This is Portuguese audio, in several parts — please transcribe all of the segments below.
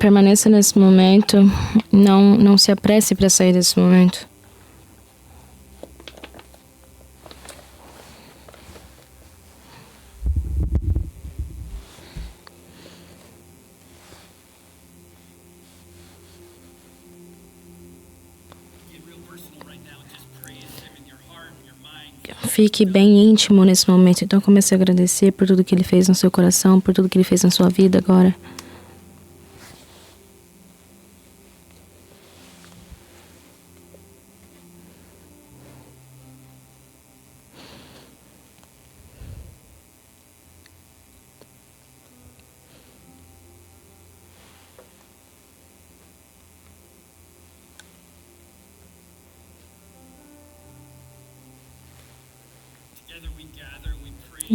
Permaneça nesse momento. Não se apresse para sair desse momento. Fique bem íntimo nesse momento. Então comece a agradecer por tudo que Ele fez no seu coração, por tudo que Ele fez na sua vida agora.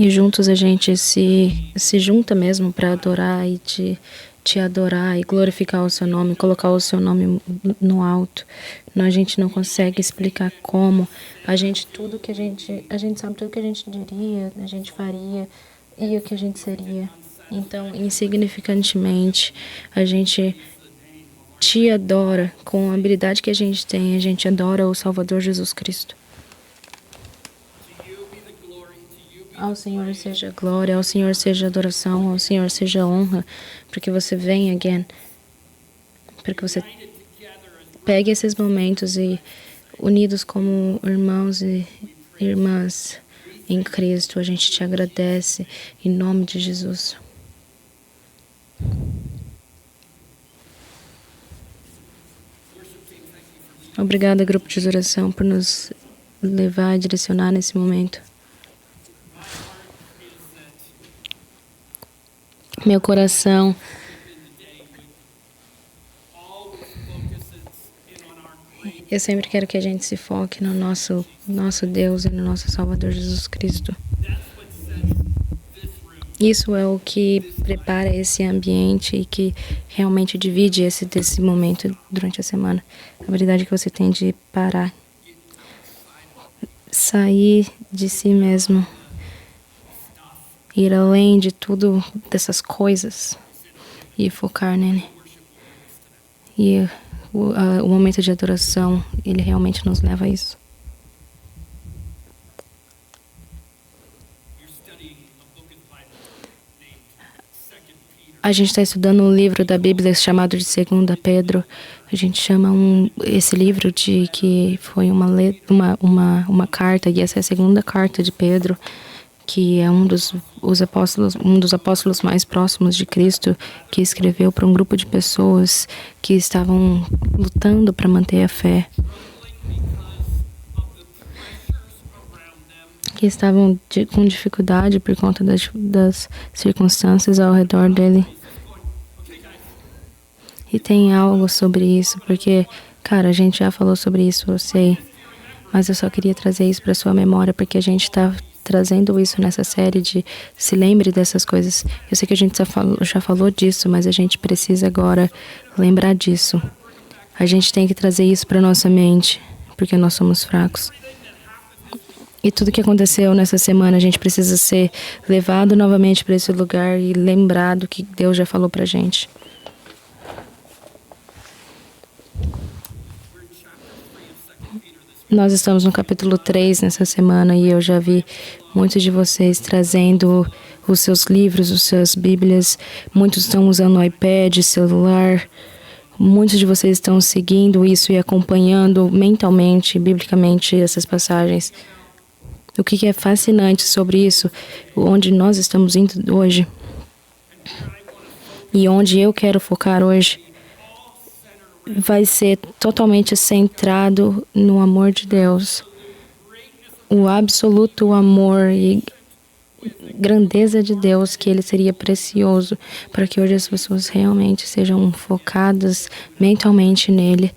E juntos a gente se junta mesmo para adorar e te adorar e glorificar o seu nome, colocar o seu nome no alto. A gente não consegue explicar como. A gente sabe tudo que a gente diria, a gente faria e o que a gente seria. Então, insignificantemente, a gente te adora com a habilidade que a gente adora o Salvador Jesus Cristo. Ao Senhor seja glória, ao Senhor seja adoração, ao Senhor seja honra, porque você vem again, porque você pegue esses momentos e unidos como irmãos e irmãs em Cristo, a gente te agradece em nome de Jesus. Obrigada, grupo de oração, por nos levar e direcionar nesse momento. Meu coração eu sempre quero que a gente se foque no nosso Deus e no nosso Salvador Jesus Cristo. Isso é o que prepara esse ambiente e que realmente divide desse momento durante a semana. A habilidade que você tem de parar, sair de si mesmo, ir além de tudo dessas coisas e focar nele. E o momento de adoração, ele realmente nos leva a isso. A gente está estudando um livro da Bíblia chamado de 2 Pedro. A gente chama esse livro de que foi uma carta, e essa é a segunda carta de Pedro, que é um dos apóstolos mais próximos de Cristo, que escreveu para um grupo de pessoas que estavam lutando para manter a fé, que estavam com dificuldade por conta das circunstâncias ao redor dele. E tem algo sobre isso, porque, cara, a gente já falou sobre isso, eu sei, mas eu só queria trazer isso para sua memória, porque a gente está trazendo isso nessa série de se lembre dessas coisas. Eu sei que a gente já falou disso, mas a gente precisa agora lembrar disso. A gente tem que trazer isso para nossa mente, porque nós somos fracos. E tudo que aconteceu nessa semana, a gente precisa ser levado novamente para esse lugar e lembrado que Deus já falou pra gente. Nós estamos no capítulo 3 nessa semana e eu já vi muitos de vocês trazendo os seus livros, as suas bíblias. Muitos estão usando o iPad, celular. Muitos de vocês estão seguindo isso e acompanhando mentalmente, biblicamente, essas passagens. O que é fascinante sobre isso, onde nós estamos indo hoje e onde eu quero focar hoje, vai ser totalmente centrado no amor de Deus. O absoluto amor e grandeza de Deus, que Ele seria precioso para que hoje as pessoas realmente sejam focadas mentalmente nele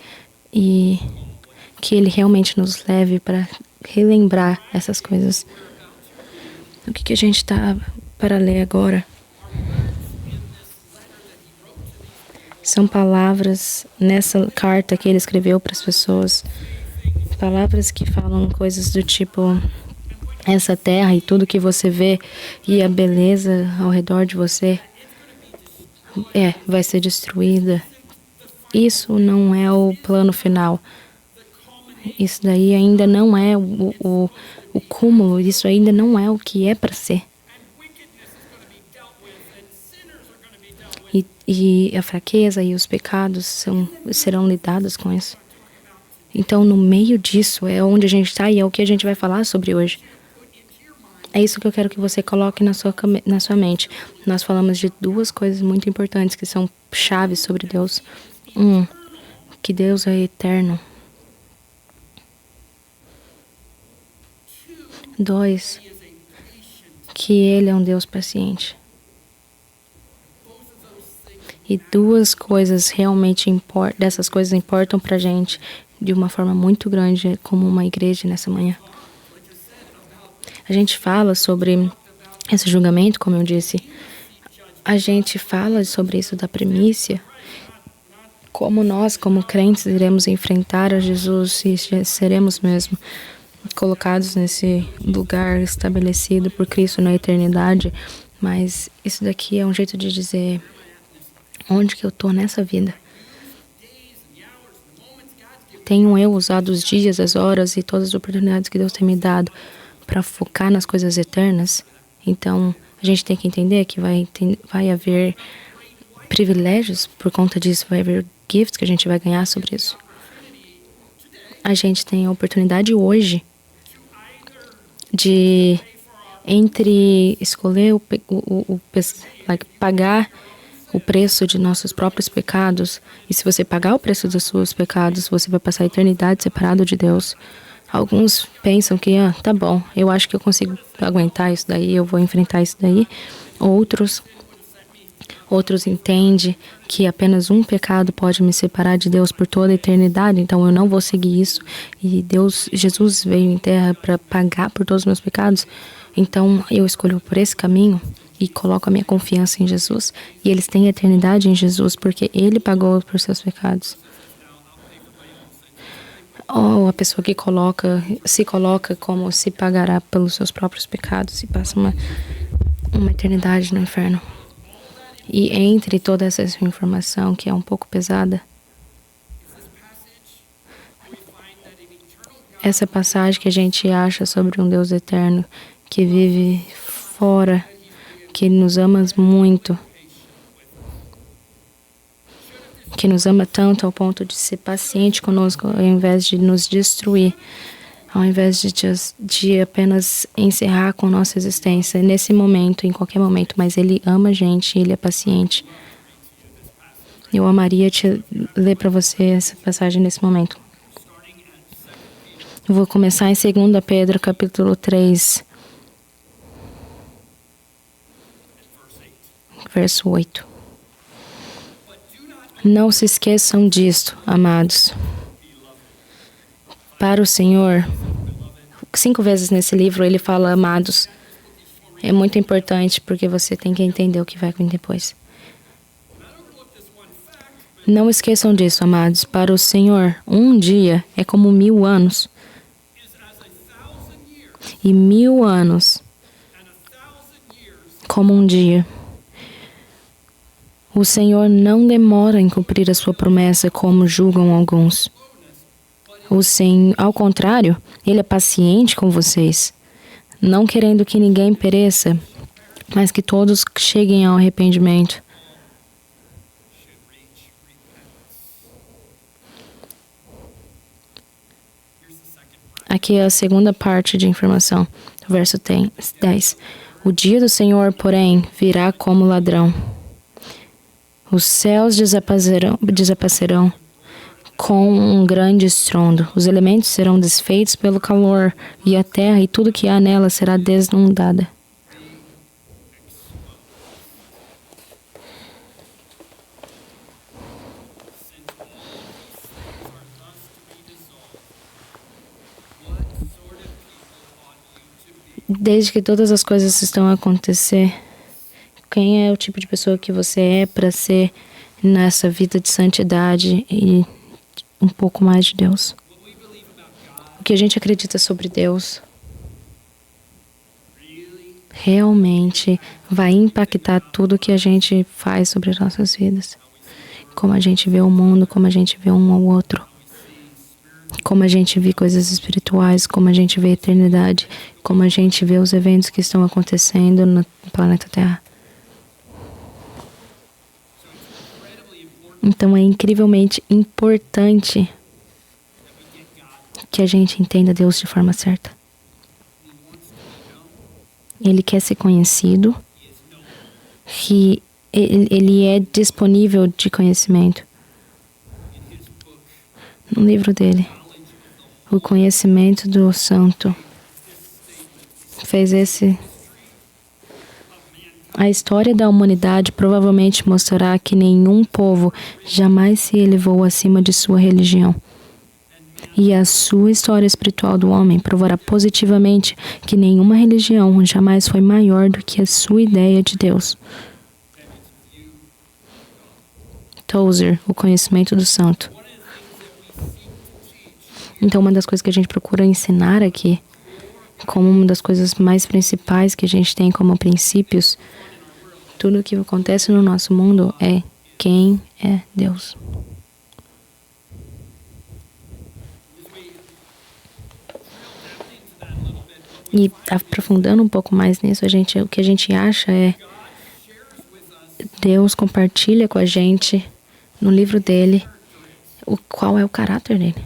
e que Ele realmente nos leve para relembrar essas coisas. O que a gente está para ler agora? São palavras nessa carta que ele escreveu para as pessoas. Palavras que falam coisas do tipo: essa terra e tudo que você vê e a beleza ao redor de você, vai ser destruída. Isso não é o plano final. Isso daí ainda não é o cúmulo. Isso ainda não é o que é para ser. E a fraqueza e os pecados serão lidados com isso. Então, no meio disso, é onde a gente está e é o que a gente vai falar sobre hoje. É isso que eu quero que você coloque na sua mente. Nós falamos de duas coisas muito importantes que são chaves sobre Deus. Que Deus é eterno. 2, que Ele é um Deus paciente. E duas coisas realmente dessas coisas importam pra gente de uma forma muito grande como uma igreja nessa manhã. A gente fala sobre esse julgamento, como eu disse. A gente fala sobre isso da primícia. Como nós, como crentes, iremos enfrentar a Jesus e seremos mesmo colocados nesse lugar estabelecido por Cristo na eternidade. Mas isso daqui é um jeito de dizer onde que eu tô nessa vida. Tenho eu usado os dias, as horas e todas as oportunidades que Deus tem me dado para focar nas coisas eternas? Então, a gente tem que entender que vai haver privilégios por conta disso, vai haver gifts que a gente vai ganhar sobre isso. A gente tem a oportunidade hoje de entre escolher pagar o preço de nossos próprios pecados. E se você pagar o preço dos seus pecados, você vai passar a eternidade separado de Deus. Alguns pensam que, tá bom, eu acho que eu consigo aguentar isso daí, eu vou enfrentar isso daí. Outros entendem que apenas um pecado pode me separar de Deus por toda a eternidade, então eu não vou seguir isso. E Jesus veio em terra para pagar por todos os meus pecados. Então eu escolho por esse caminho e coloco a minha confiança em Jesus. E eles têm eternidade em Jesus porque Ele pagou por seus pecados. Ou a pessoa que se coloca como se pagará pelos seus próprios pecados e passa uma eternidade no inferno. E entre toda essa informação que é um pouco pesada, essa passagem que a gente acha sobre um Deus eterno que vive fora, que nos ama muito, que nos ama tanto ao ponto de ser paciente conosco ao invés de nos destruir, ao invés de apenas encerrar com nossa existência nesse momento, em qualquer momento, mas Ele ama a gente, Ele é paciente. Eu amaria te ler para você essa passagem nesse momento. Eu vou começar em 2 Pedro, capítulo 3, verso 8. Não se esqueçam disto, amados. Para o Senhor, 5 vezes nesse livro ele fala amados. É muito importante porque você tem que entender o que vai vir depois. Não esqueçam disso, amados. Para o Senhor, um dia é como 1000 anos. E 1000 anos como um dia. O Senhor não demora em cumprir a sua promessa como julgam alguns. Ao contrário, Ele é paciente com vocês, não querendo que ninguém pereça, mas que todos cheguem ao arrependimento. Aqui é a segunda parte de informação, verso 10. O dia do Senhor, porém, virá como ladrão. Os céus desaparecerão com um grande estrondo. Os elementos serão desfeitos pelo calor, e a terra e tudo que há nela será desnudada. Desde que todas as coisas estão a acontecer, quem é o tipo de pessoa que você é para ser nessa vida de santidade e um pouco mais de Deus? O que a gente acredita sobre Deus realmente vai impactar tudo que a gente faz sobre as nossas vidas. Como a gente vê o mundo, como a gente vê um ao outro. Como a gente vê coisas espirituais, como a gente vê a eternidade, como a gente vê os eventos que estão acontecendo no planeta Terra. Então é incrivelmente importante que a gente entenda Deus de forma certa. Ele quer ser conhecido, que ele é disponível de conhecimento. No livro dele, o conhecimento do santo fez esse... A história da humanidade provavelmente mostrará que nenhum povo jamais se elevou acima de sua religião. E a sua história espiritual do homem provará positivamente que nenhuma religião jamais foi maior do que a sua ideia de Deus. Tozer, o conhecimento do santo. Então, uma das coisas que a gente procura ensinar aqui, como uma das coisas mais principais que a gente tem como princípios, tudo o que acontece no nosso mundo é quem é Deus. E aprofundando um pouco mais nisso, o que a gente acha é Deus compartilha com a gente no livro dele qual é o caráter dele.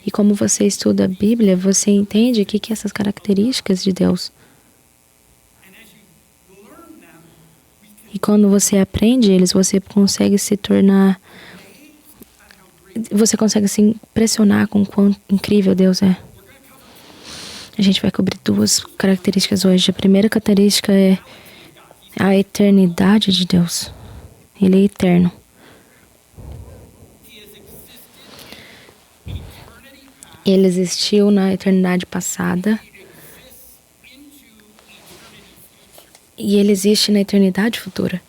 E como você estuda a Bíblia, você entende o que essas características de Deus. E quando você aprende eles, você consegue se tornar... Você consegue se impressionar com o quão incrível Deus é. A gente vai cobrir duas características hoje. A primeira característica é a eternidade de Deus. Ele é eterno. Ele existiu na eternidade passada. E ele existe na eternidade futura.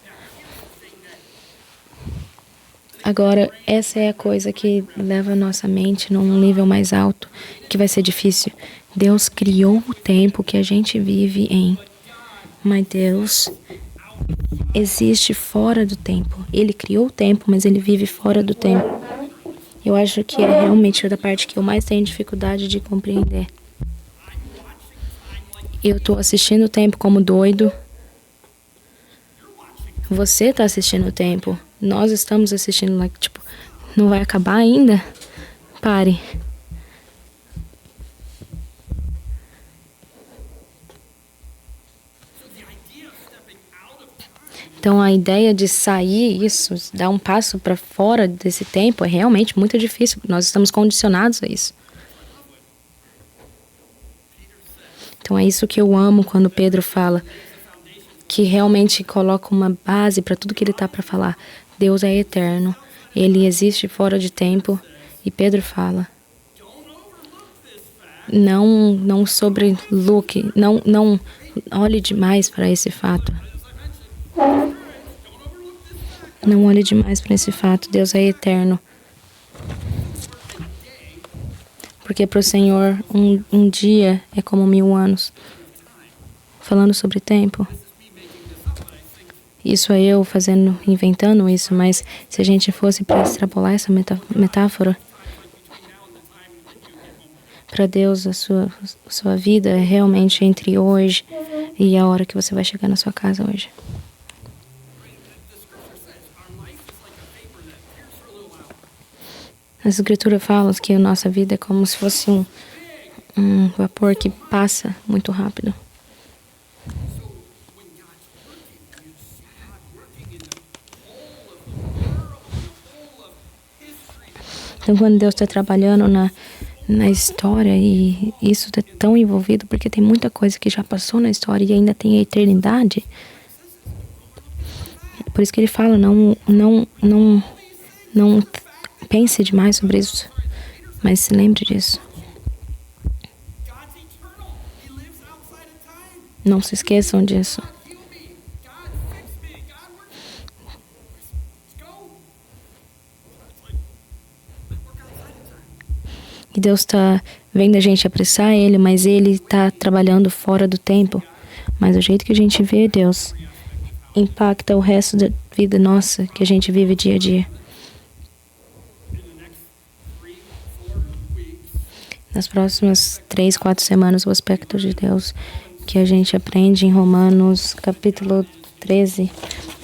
Agora, essa é a coisa que leva a nossa mente num nível mais alto, que vai ser difícil. Deus criou o tempo que a gente vive em. Mas Deus existe fora do tempo. Ele criou o tempo, mas ele vive fora do tempo. Eu acho que é realmente a parte que eu mais tenho dificuldade de compreender. Eu estou assistindo o tempo como doido. Você está assistindo o tempo. Nós estamos assistindo, tipo, não vai acabar ainda? Pare. Então a ideia de sair dar um passo para fora desse tempo é realmente muito difícil. Nós estamos condicionados a isso. Então é isso que eu amo quando Pedro fala, que realmente coloca uma base para tudo que ele está para falar. Deus é eterno, ele existe fora de tempo. E Pedro fala, não sobrelook, não olhe demais para esse fato. Não olhe demais para esse fato. Deus é eterno. Porque para o Senhor, um dia é como 1000 anos. Falando sobre tempo. Isso é eu inventando isso, mas se a gente fosse para extrapolar essa metáfora, para Deus, a sua vida é realmente entre hoje e a hora que você vai chegar na sua casa hoje. A Escritura fala que a nossa vida é como se fosse um vapor que passa muito rápido. Então, quando Deus está trabalhando na história, e isso está tão envolvido, porque tem muita coisa que já passou na história e ainda tem a eternidade. Por isso que ele fala, não pense demais sobre isso, mas se lembre disso. Não se esqueçam disso. E Deus está vem da gente apressar Ele, mas Ele está trabalhando fora do tempo. Mas o jeito que a gente vê Deus impacta o resto da vida nossa que a gente vive dia a dia. Nas próximas 3, 4 semanas, o aspecto de Deus que a gente aprende em Romanos capítulo 13,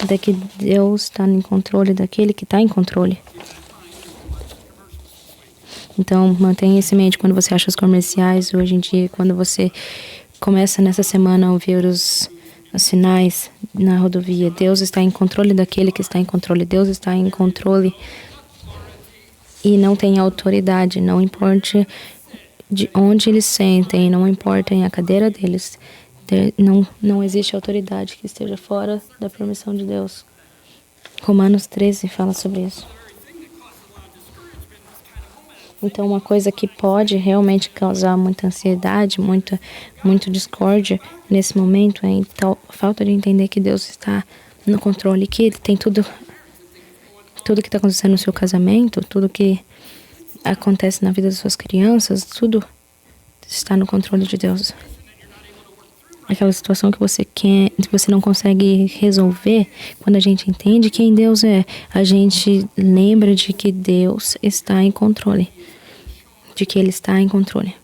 é que Deus está em controle daquele que está em controle. Então, mantenha isso em mente quando você acha os comerciais hoje em dia, quando você começa nessa semana a ouvir os sinais na rodovia. Deus está em controle daquele que está em controle. Deus está em controle e não tem autoridade, não importa de onde eles sentem, não importa a cadeira deles. Não existe autoridade que esteja fora da permissão de Deus. Romanos 13 fala sobre isso. Então, uma coisa que pode realmente causar muita ansiedade, muito discórdia nesse momento é a falta de entender que Deus está no controle, que Ele tem tudo que está acontecendo no seu casamento, tudo que acontece na vida das suas crianças, tudo está no controle de Deus. Aquela situação que você não consegue resolver, quando a gente entende quem Deus é, a gente lembra de que Deus está em controle. De que Ele está em controle.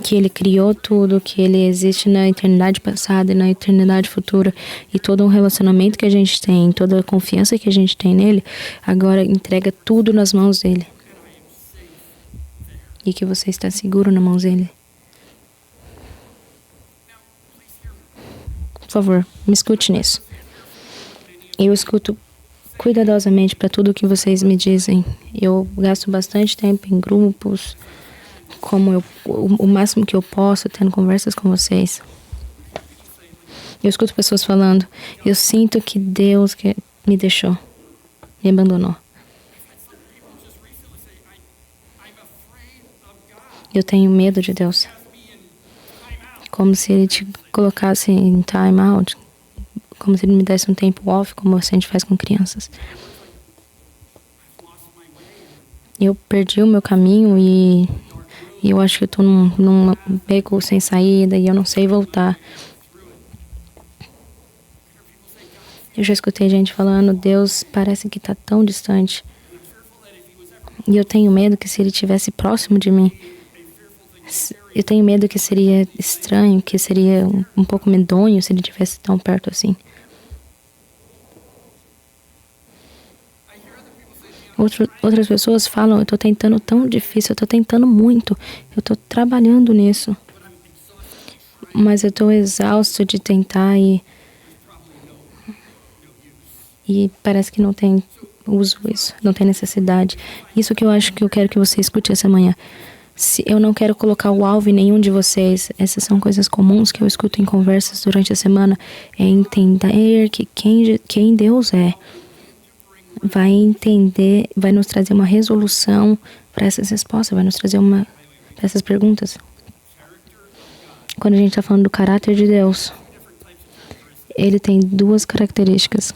Que Ele criou tudo, que Ele existe na eternidade passada e na eternidade futura. E todo o relacionamento que a gente tem, toda a confiança que a gente tem nele, agora entrega tudo nas mãos dele. E que você está seguro nas mãos dele. Por favor, me escute nisso. Eu escuto cuidadosamente para tudo que vocês me dizem. Eu gasto bastante tempo em grupos, o máximo que eu posso, tendo conversas com vocês. Eu escuto pessoas falando, eu sinto que Deus me deixou, me abandonou. Eu tenho medo de Deus. Como se Ele te colocasse em time out, como se Ele me desse um tempo off, como a gente faz com crianças. Eu perdi o meu caminho e eu acho que eu estou num beco sem saída e eu não sei voltar. Eu já escutei gente falando, Deus parece que está tão distante. E eu tenho medo que se Ele estivesse próximo de mim, eu tenho medo que seria estranho, que seria um pouco medonho se Ele estivesse tão perto assim. Outras pessoas falam, eu estou tentando tão difícil, eu estou tentando muito, eu estou trabalhando nisso. Mas eu estou exausto de tentar e parece que não tem uso isso, não tem necessidade. Isso que eu acho que eu quero que você escute essa manhã. Se eu não quero colocar o alvo em nenhum de vocês, essas são coisas comuns que eu escuto em conversas durante a semana, é entender que quem Deus é, vai entender, vai nos trazer uma resolução para essas respostas, vai nos trazer para essas perguntas. Quando a gente está falando do caráter de Deus, Ele tem 2 características.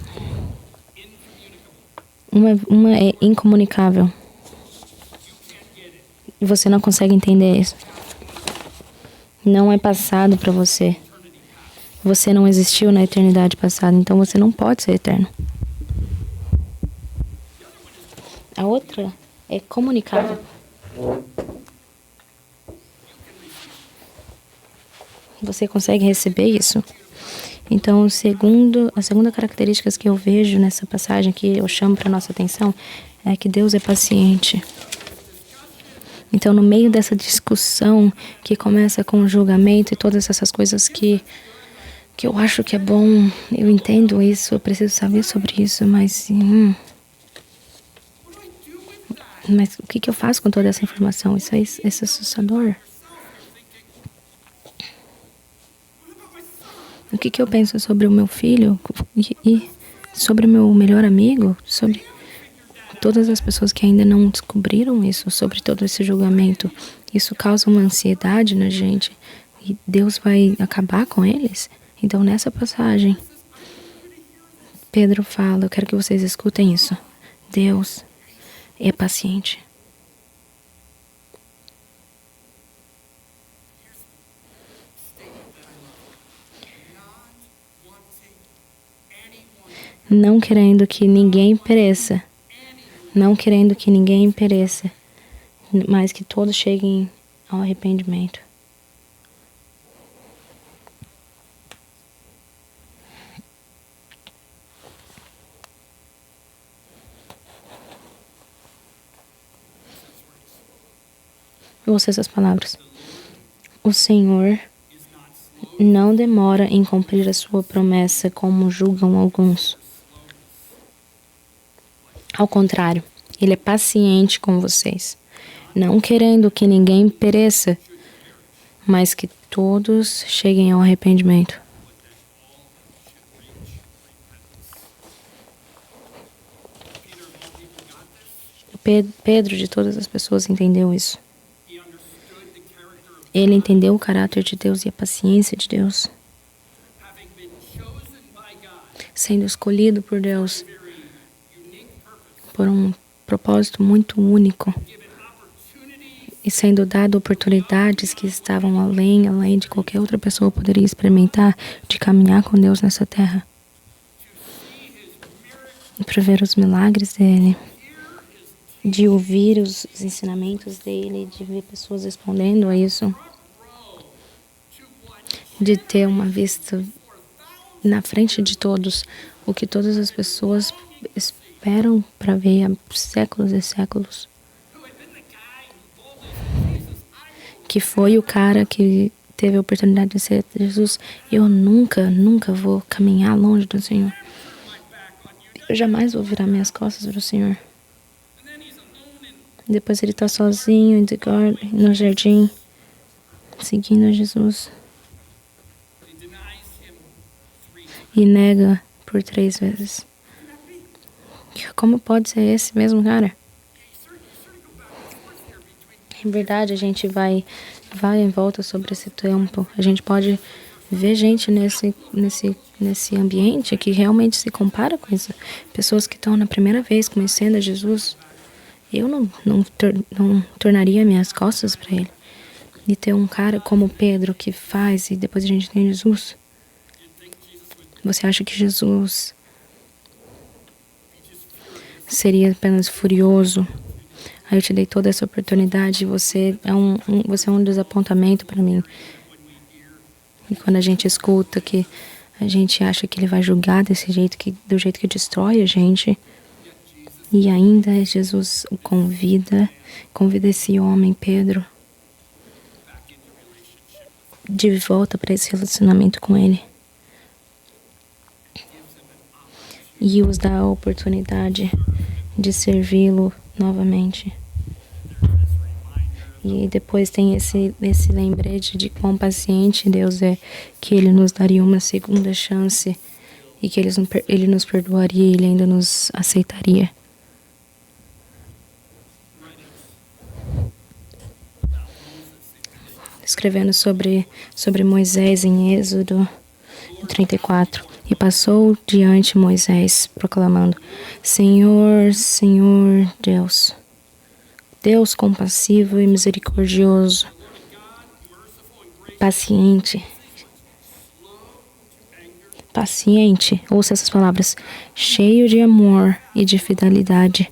Uma é incomunicável. E você não consegue entender isso. Não é passado para você. Você não existiu na eternidade passada, então você não pode ser eterno. A outra é comunicável. Você consegue receber isso? Então, a segunda característica que eu vejo nessa passagem, que eu chamo para nossa atenção, é que Deus é paciente. Então, no meio dessa discussão que começa com o julgamento e todas essas coisas que eu acho que é bom, eu entendo isso, eu preciso saber sobre isso, mas o que eu faço com toda essa informação? Isso é assustador. O que eu penso sobre o meu filho e sobre o meu melhor amigo, sobre todas as pessoas que ainda não descobriram isso, sobre todo esse julgamento. Isso causa uma ansiedade na gente e Deus vai acabar com eles. Então, nessa passagem, Pedro fala, eu quero que vocês escutem isso. Deus é paciente. não querendo que ninguém pereça, não querendo que ninguém pereça, mas que todos cheguem ao arrependimento. Ouça essas palavras. O Senhor não demora em cumprir a sua promessa, como julgam alguns. Ao contrário, Ele é paciente com vocês, não querendo que ninguém pereça, mas que todos cheguem ao arrependimento. Pedro, de todas as pessoas, entendeu isso. Ele entendeu o caráter de Deus e a paciência de Deus. Sendo escolhido por Deus por um propósito muito único e sendo dado oportunidades que estavam além de qualquer outra pessoa poderia experimentar, de caminhar com Deus nessa terra. E para ver os milagres dele, de ouvir os ensinamentos dele, de ver pessoas respondendo a isso, de ter uma vista na frente de todos, o que todas as pessoas esperam para ver há séculos e séculos. Que foi o cara que teve a oportunidade de ser Jesus. Eu nunca vou caminhar longe do Senhor. Eu jamais vou virar minhas costas para o Senhor. Depois ele está sozinho no jardim, seguindo Jesus. E nega por 3 vezes. Como pode ser esse mesmo cara? Em verdade, a gente vai em volta sobre esse tempo. A gente pode ver gente nesse ambiente que realmente se compara com isso. Pessoas que estão na primeira vez conhecendo a Jesus. Eu não tornaria minhas costas para ele. E ter um cara como Pedro que faz e depois a gente tem Jesus. Você acha que Jesus seria apenas furioso? Aí eu te dei toda essa oportunidade. Você é um desapontamento para mim. E quando a gente escuta que a gente acha que ele vai julgar do jeito que destrói a gente, e ainda Jesus o convida esse homem, Pedro, de volta para esse relacionamento com ele. E os dá a oportunidade de servi-lo novamente. E depois tem esse lembrete de quão paciente Deus é, que Ele nos daria uma segunda chance e que Ele nos perdoaria e Ele ainda nos aceitaria. Escrevendo sobre Moisés em Êxodo 34. E passou diante Moisés, proclamando: Senhor, Senhor Deus, Deus compassivo e misericordioso, paciente, ouça essas palavras, cheio de amor e de fidelidade.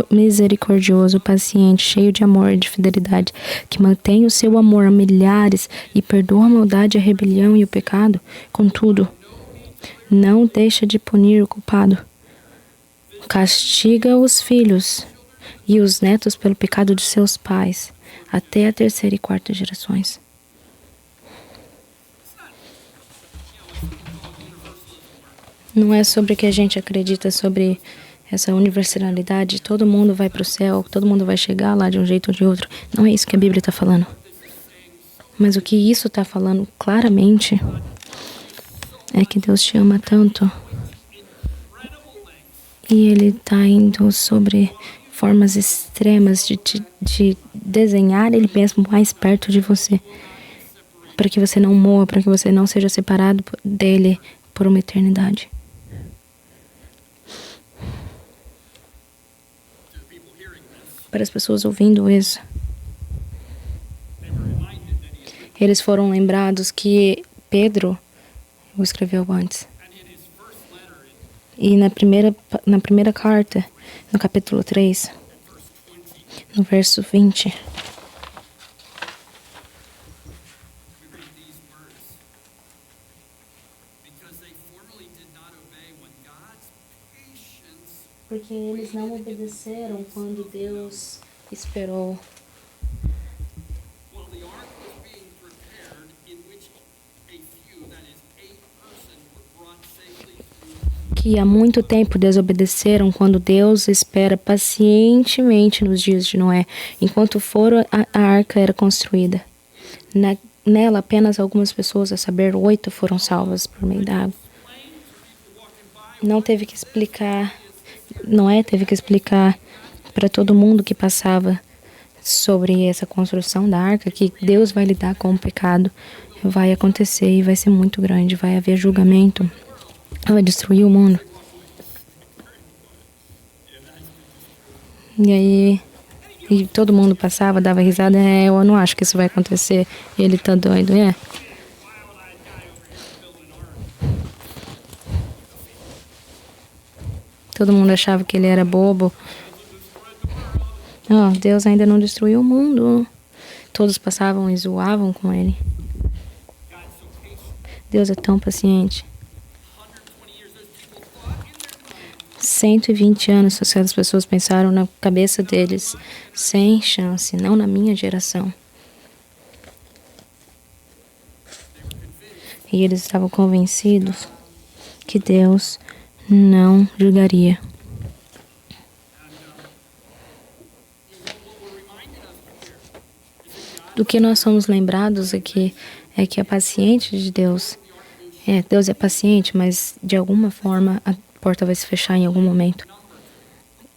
Misericordioso, paciente, cheio de amor e de fidelidade, que mantém o seu amor a milhares e perdoa a maldade, a rebelião e o pecado. Contudo, não deixa de punir o culpado. Castiga os filhos e os netos pelo pecado de seus pais, até a 3ª e 4ª gerações. Não é sobre o que a gente acredita sobre essa universalidade, todo mundo vai para o céu, todo mundo vai chegar lá de um jeito ou de outro. Não é isso que a Bíblia está falando. Mas o que isso está falando claramente é que Deus te ama tanto e Ele está indo sobre formas extremas de desenhar Ele mesmo mais perto de você, para que você não morra, para que você não seja separado dele por uma eternidade. para as pessoas ouvindo isso. Eles foram lembrados que Pedro o escreveu antes. E na primeira carta, no capítulo 3, no verso 20, porque eles não obedeceram quando Deus esperou. Que há muito tempo desobedeceram quando Deus espera pacientemente nos dias de Noé, enquanto a arca era construída. Nela, apenas algumas pessoas, a saber, 8, foram salvas por meio da água. Noé teve que explicar para todo mundo que passava sobre essa construção da arca que Deus vai lidar com o pecado. Vai acontecer e vai ser muito grande, vai haver julgamento. Vai destruir o mundo. E aí, todo mundo passava, dava risada. Eu não acho que isso vai acontecer. E ele tá doido, Todo mundo achava que ele era bobo. Deus ainda não destruiu o mundo. Todos passavam e zoavam com ele. Deus é tão paciente. 120 anos, as pessoas pensaram na cabeça deles, sem chance, não na minha geração. E eles estavam convencidos que Deus não julgaria. Do que nós somos lembrados aqui é que a paciência de Deus, Deus é paciente, mas de alguma forma a porta vai se fechar em algum momento.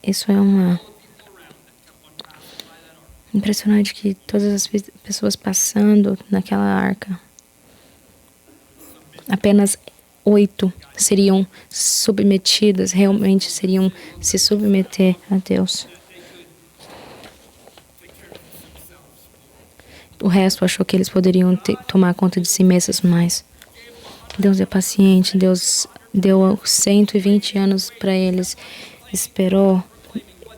Isso é impressionante, que todas as pessoas passando naquela arca, apenas 8 seriam submetidas, realmente seriam se submeter a Deus. O resto achou que eles poderiam tomar conta de si mesmos mais. Deus é paciente, Deus deu 120 anos para eles, esperou.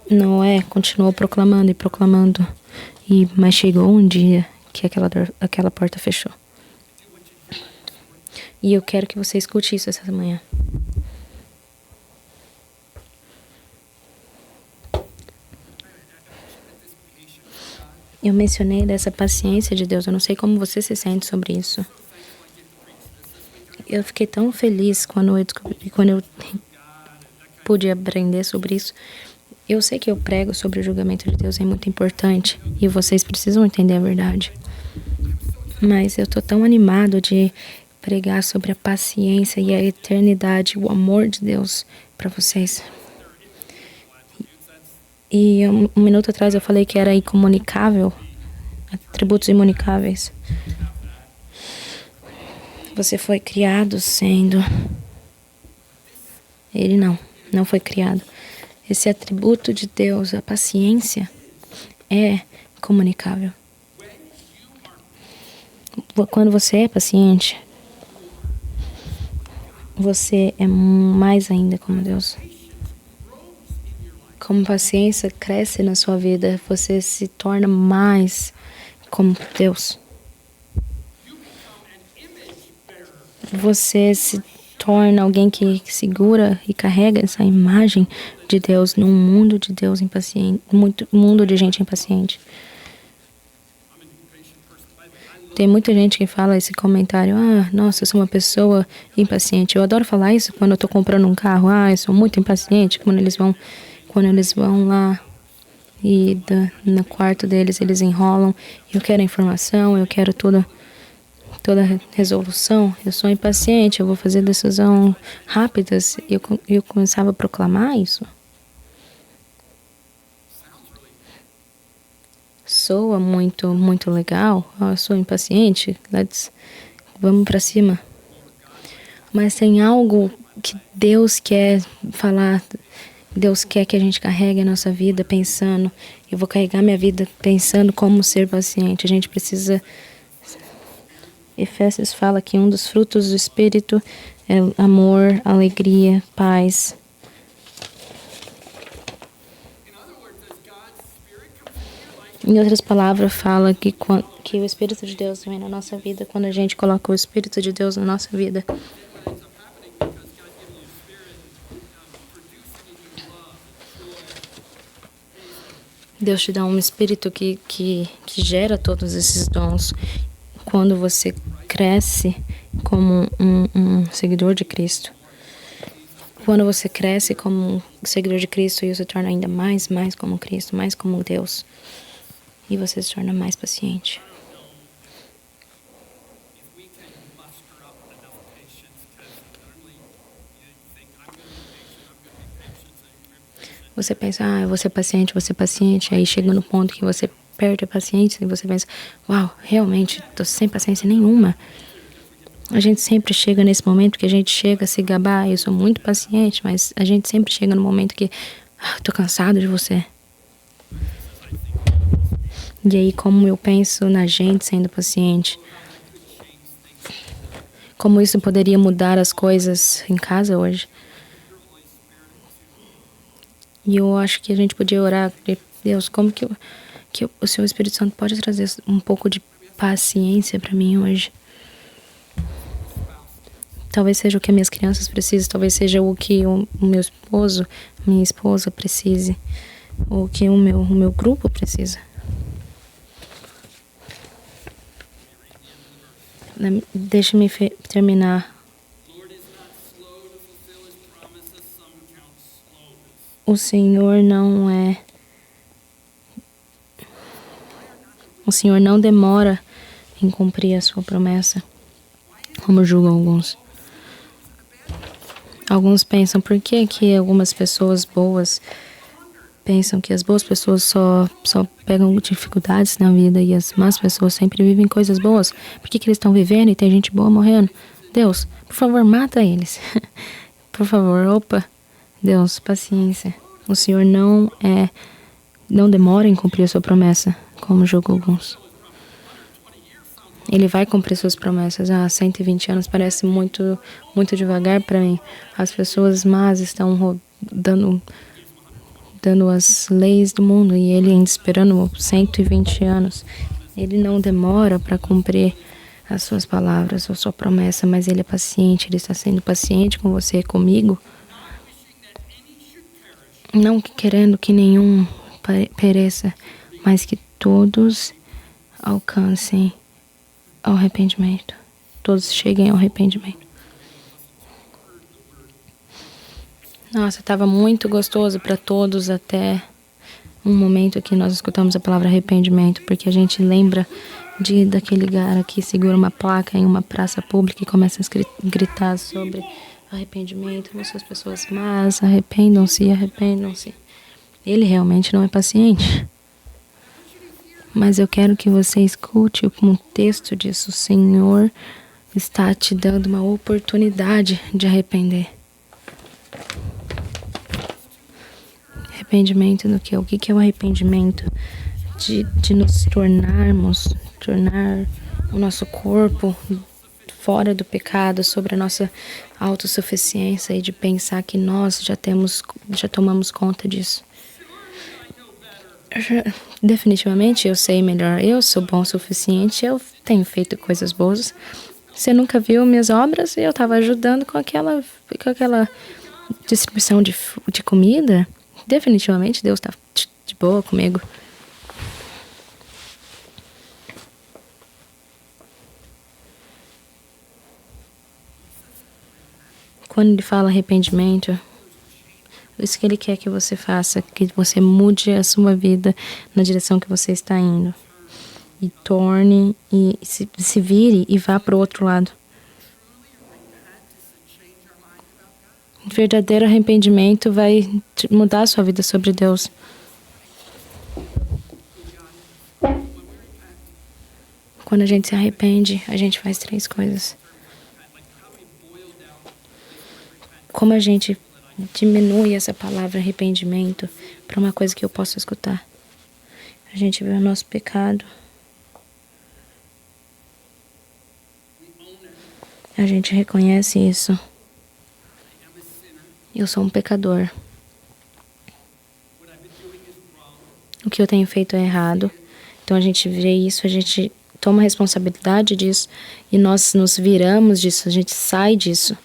Noé continuou proclamando e proclamando, mas chegou um dia que aquela porta fechou. E eu quero que você escute isso essa manhã. Eu mencionei dessa paciência de Deus. Eu não sei como você se sente sobre isso. Eu fiquei tão feliz quando eu pude aprender sobre isso. Eu sei que eu prego sobre o julgamento de Deus, é muito importante. E vocês precisam entender a verdade. Mas eu tô tão animado de pregar sobre a paciência e a eternidade, o amor de Deus para vocês. E um minuto atrás eu falei que era incomunicável, atributos imunicáveis. Você foi criado sendo... Ele não foi criado. Esse atributo de Deus, a paciência, é comunicável. Quando você é paciente, você é mais ainda como Deus. Como paciência cresce na sua vida, você se torna mais como Deus. Você se torna alguém que segura e carrega essa imagem de Deus num mundo de Deus impaciente, mundo de gente impaciente. Tem muita gente que fala esse comentário: nossa, eu sou uma pessoa impaciente. Eu adoro falar isso quando eu tô comprando um carro. Eu sou muito impaciente. Quando eles vão lá e no quarto deles, eles enrolam. Eu quero informação, eu quero toda resolução. Eu sou impaciente, eu vou fazer decisão rápidas. E eu começava a proclamar isso. Soa muito, muito legal. Eu sou impaciente. Vamos para cima. Mas tem algo que Deus quer falar. Deus quer que a gente carregue a nossa vida pensando, eu vou carregar minha vida pensando como ser paciente. A gente precisa... Efésios fala que um dos frutos do Espírito é amor, alegria, paz. Em outras palavras, fala que o Espírito de Deus vem na nossa vida quando a gente coloca o Espírito de Deus na nossa vida. Deus te dá um Espírito que gera todos esses dons. Quando você cresce como um seguidor de Cristo. Quando você cresce como um seguidor de Cristo e você torna ainda mais como Cristo, mais como Deus. E você se torna mais paciente. Você pensa, eu vou ser paciente. Aí chega no ponto que você perde a paciência e você pensa, uau, realmente, tô sem paciência nenhuma. A gente sempre chega nesse momento que a gente chega a se gabar, eu sou muito paciente, mas a gente sempre chega no momento que, tô cansado de você. E aí, como eu penso na gente sendo paciente, como isso poderia mudar as coisas em casa hoje. E eu acho que a gente podia orar, Deus, como que o Seu Espírito Santo pode trazer um pouco de paciência para mim hoje. Talvez seja o que as minhas crianças precisam, talvez seja o que o meu esposo, minha esposa precise, ou o que o meu grupo precisa. Deixa-me terminar. O Senhor não demora em cumprir a sua promessa, como julgam alguns. Alguns pensam, por que algumas pessoas boas pensam que as boas pessoas só pegam dificuldades na vida e as más pessoas sempre vivem coisas boas? Por que eles estão vivendo e tem gente boa morrendo? Deus, por favor, mata eles. Por favor, Deus, paciência. O Senhor não demora em cumprir a sua promessa, como julgam alguns. Ele vai cumprir suas promessas. 120 anos parece muito, muito devagar para mim. As pessoas más estão dando as leis do mundo e ele ainda esperando 120 anos. Ele não demora para cumprir as suas palavras, a sua promessa, mas ele é paciente. Ele está sendo paciente com você e comigo. Não querendo que nenhum pereça, mas que todos alcancem ao arrependimento. Todos cheguem ao arrependimento. Nossa, estava muito gostoso para todos até um momento que nós escutamos a palavra arrependimento, porque a gente lembra daquele cara que segura uma placa em uma praça pública e começa a gritar sobre arrependimento, as pessoas más, arrependam-se. Ele realmente não é paciente. Mas eu quero que você escute o contexto disso. O Senhor está te dando uma oportunidade de arrepender. Arrependimento do quê? O que é o arrependimento? De nos tornar o nosso corpo fora do pecado, sobre a nossa autossuficiência e de pensar que nós já tomamos conta disso. Definitivamente eu sei melhor, eu sou bom o suficiente, eu tenho feito coisas boas. Você nunca viu minhas obras? Eu estava ajudando com aquela distribuição de comida. Definitivamente Deus está de boa comigo. Quando ele fala arrependimento, isso que ele quer que você faça, que você mude a sua vida na direção que você está indo. E torne, e se vire e vá para o outro lado. Verdadeiro arrependimento vai mudar a sua vida sobre Deus. Quando a gente se arrepende, a gente faz 3 coisas. Como a gente Diminui essa palavra arrependimento para uma coisa que eu possa escutar. A gente vê o nosso pecado. A gente reconhece isso. Eu sou um pecador. O que eu tenho feito é errado. Então a gente vê isso, a gente toma responsabilidade disso e nós nos viramos disso, a gente sai disso.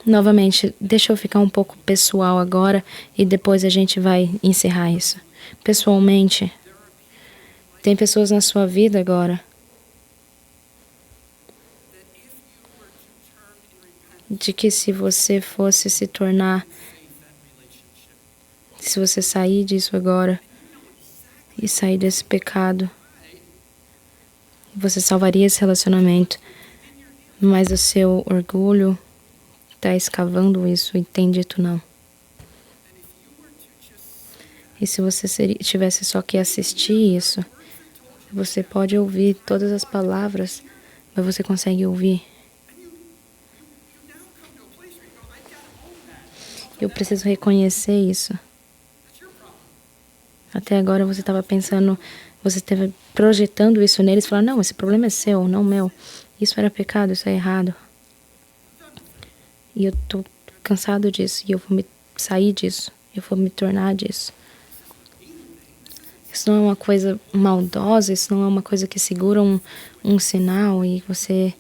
Novamente, deixa eu ficar um pouco pessoal agora e depois a gente vai encerrar isso. Pessoalmente, tem pessoas na sua vida agora de que se você fosse se tornar, se você sair disso agora e sair desse pecado, você salvaria esse relacionamento, mas o seu orgulho está escavando isso e tem dito não. E se você tivesse só que assistir isso, você pode ouvir todas as palavras, mas você consegue ouvir. Eu preciso reconhecer isso. Até agora você estava pensando, você estava projetando isso neles, falando, não, esse problema é seu, não meu. Isso era pecado, isso é errado. E eu tô cansado disso, e eu vou me sair disso, eu vou me tornar disso. Isso não é uma coisa maldosa, isso não é uma coisa que segura um sinal e você...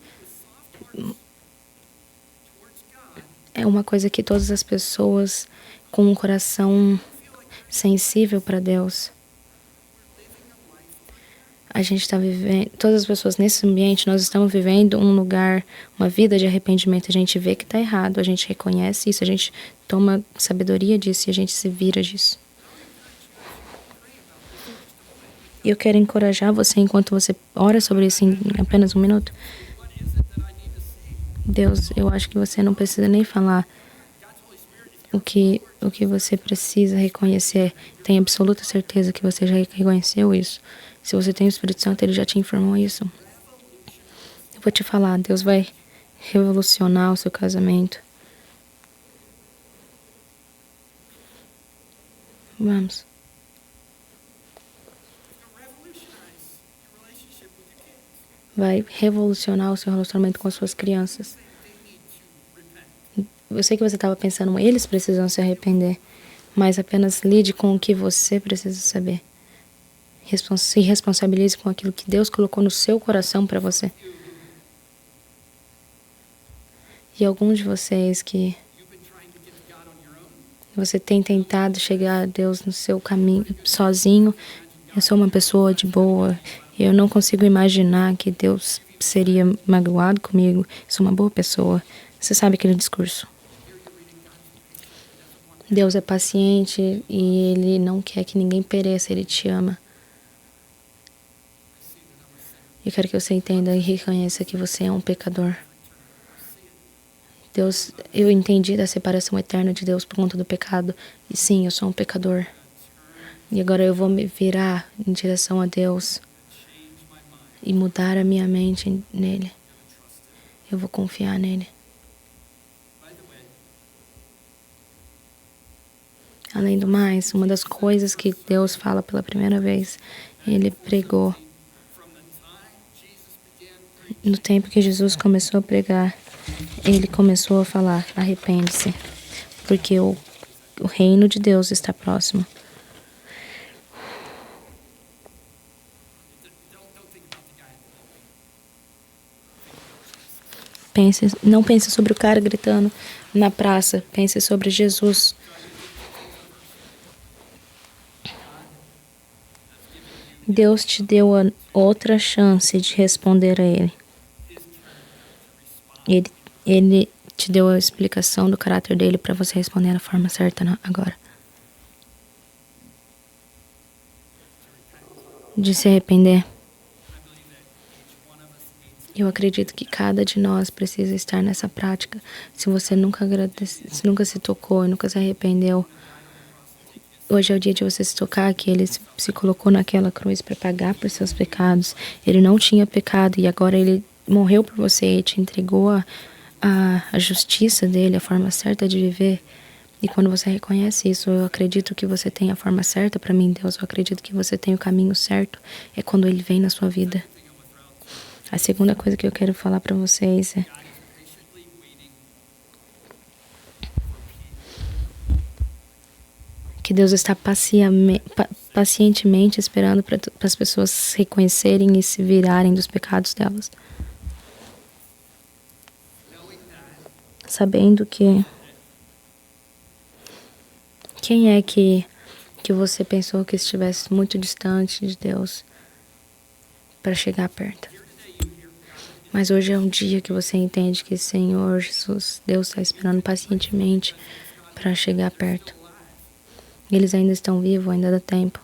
É uma coisa que todas as pessoas com um coração sensível para Deus, a gente está vivendo, todas as pessoas nesse ambiente, nós estamos vivendo um lugar, uma vida de arrependimento. A gente vê que está errado, a gente reconhece isso, a gente toma sabedoria disso e a gente se vira disso. E eu quero encorajar você, enquanto você ora sobre isso em apenas um minuto. Deus, eu acho que você não precisa nem falar o que você precisa reconhecer. Tenho absoluta certeza que você já reconheceu isso. Se você tem o Espírito Santo, ele já te informou isso. Eu vou te falar, Deus vai revolucionar o seu casamento. Vamos. Vai revolucionar o seu relacionamento com as suas crianças. Eu sei que você estava pensando, eles precisam se arrepender, mas apenas lide com o que você precisa saber. Se responsabilize com aquilo que Deus colocou no seu coração para você. E alguns de vocês que você tem tentado chegar a Deus no seu caminho sozinho. Eu sou uma pessoa de boa. Eu não consigo imaginar que Deus seria magoado comigo. Sou uma boa pessoa. Você sabe aquele discurso. Deus é paciente e Ele não quer que ninguém pereça. Ele te ama. Eu quero que você entenda e reconheça que você é um pecador. Deus, eu entendi da separação eterna de Deus por conta do pecado. E sim, eu sou um pecador. E agora eu vou me virar em direção a Deus e mudar a minha mente nele. Eu vou confiar nele. Além do mais, uma das coisas que Deus fala pela primeira vez, ele pregou. No tempo que Jesus começou a pregar, ele começou a falar, arrepende-se, porque o reino de Deus está próximo. Não pense sobre o cara gritando na praça, pense sobre Jesus. Deus te deu a outra chance de responder a Ele. Ele te deu a explicação do caráter dele para você responder da forma certa agora. De se arrepender. Eu acredito que cada de nós precisa estar nessa prática. Se você nunca se tocou e nunca se arrependeu, hoje é o dia de você se tocar, que Ele se colocou naquela cruz para pagar por seus pecados. Ele não tinha pecado e agora Ele morreu por você e te entregou a justiça dele, a forma certa de viver. E quando você reconhece isso, eu acredito que você tem a forma certa para mim, Deus. Eu acredito que você tem o caminho certo. É quando ele vem na sua vida. A segunda coisa que eu quero falar para vocês é que Deus está pacientemente esperando para as pessoas se reconhecerem e se virarem dos pecados delas. Sabendo que quem é que você pensou que estivesse muito distante de Deus para chegar perto. Mas hoje é um dia que você entende que Senhor Jesus, Deus está esperando pacientemente para chegar perto. Eles ainda estão vivos, ainda dá tempo.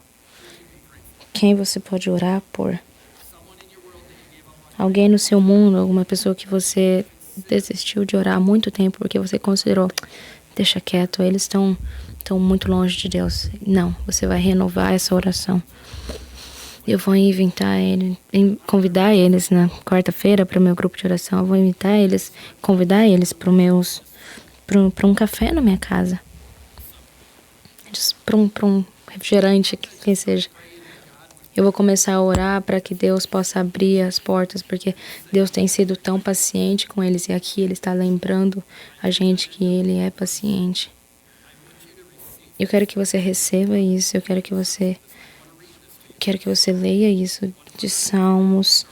Quem você pode orar por? Alguém no seu mundo, alguma pessoa que você desistiu de orar há muito tempo porque você considerou, deixa quieto, eles estão muito longe de Deus. Não, você vai renovar essa oração. Eu vou convidar eles na quarta-feira para o meu grupo de oração. Eu vou convidar eles para um café na minha casa. Para um refrigerante, quem seja. Eu vou começar a orar para que Deus possa abrir as portas, porque Deus tem sido tão paciente com eles. E aqui Ele está lembrando a gente que Ele é paciente. Eu quero que você receba isso. Eu quero que você leia isso de Salmos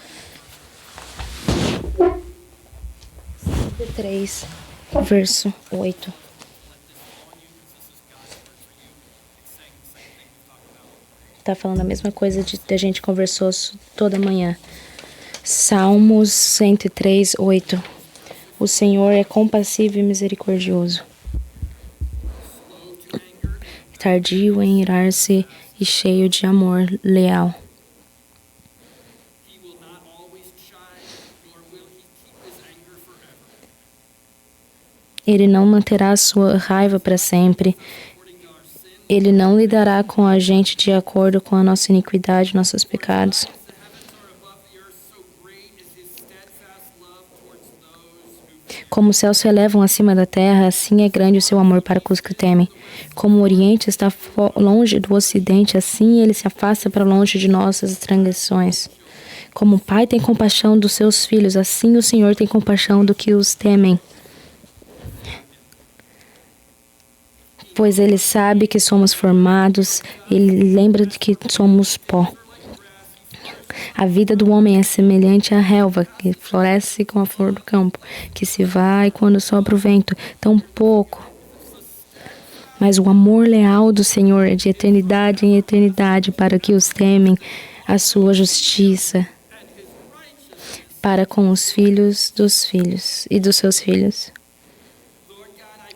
3, verso 8. Tá falando a mesma coisa a gente conversou toda manhã. Salmos 103, 8. O Senhor é compassivo e misericordioso, tardio em irar-se e cheio de amor leal. Ele não manterá a sua raiva para sempre. Ele não lidará com a gente de acordo com a nossa iniquidade, nossos pecados. Como os céus se elevam acima da terra, assim é grande o seu amor para os que o temem. Como o Oriente está longe do Ocidente, assim ele se afasta para longe de nossas transgressões. Como o Pai tem compaixão dos seus filhos, assim o Senhor tem compaixão do que os temem. Pois Ele sabe que somos formados, Ele lembra de que somos pó. A vida do homem é semelhante à relva, que floresce com a flor do campo, que se vai quando sopra o vento, tão pouco. Mas o amor leal do Senhor é de eternidade em eternidade para que os temem, a sua justiça para com os filhos dos filhos e dos seus filhos,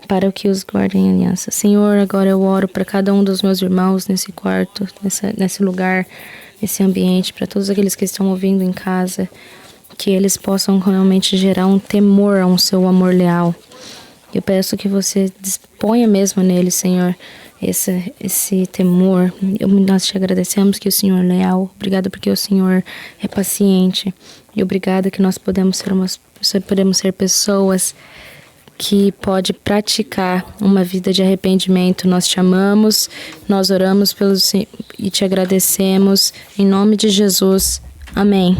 para que os guardem em aliança. Senhor, agora eu oro para cada um dos meus irmãos nesse quarto, nesse lugar, nesse ambiente, para todos aqueles que estão ouvindo em casa, que eles possam realmente gerar um temor ao seu amor leal. Eu peço que você disponha mesmo nele, Senhor, esse temor. Nós te agradecemos que o Senhor é leal. Obrigado porque o Senhor é paciente. E obrigado que nós podemos ser pessoas que pode praticar uma vida de arrependimento. Nós te amamos, nós oramos e te agradecemos. Em nome de Jesus. Amém.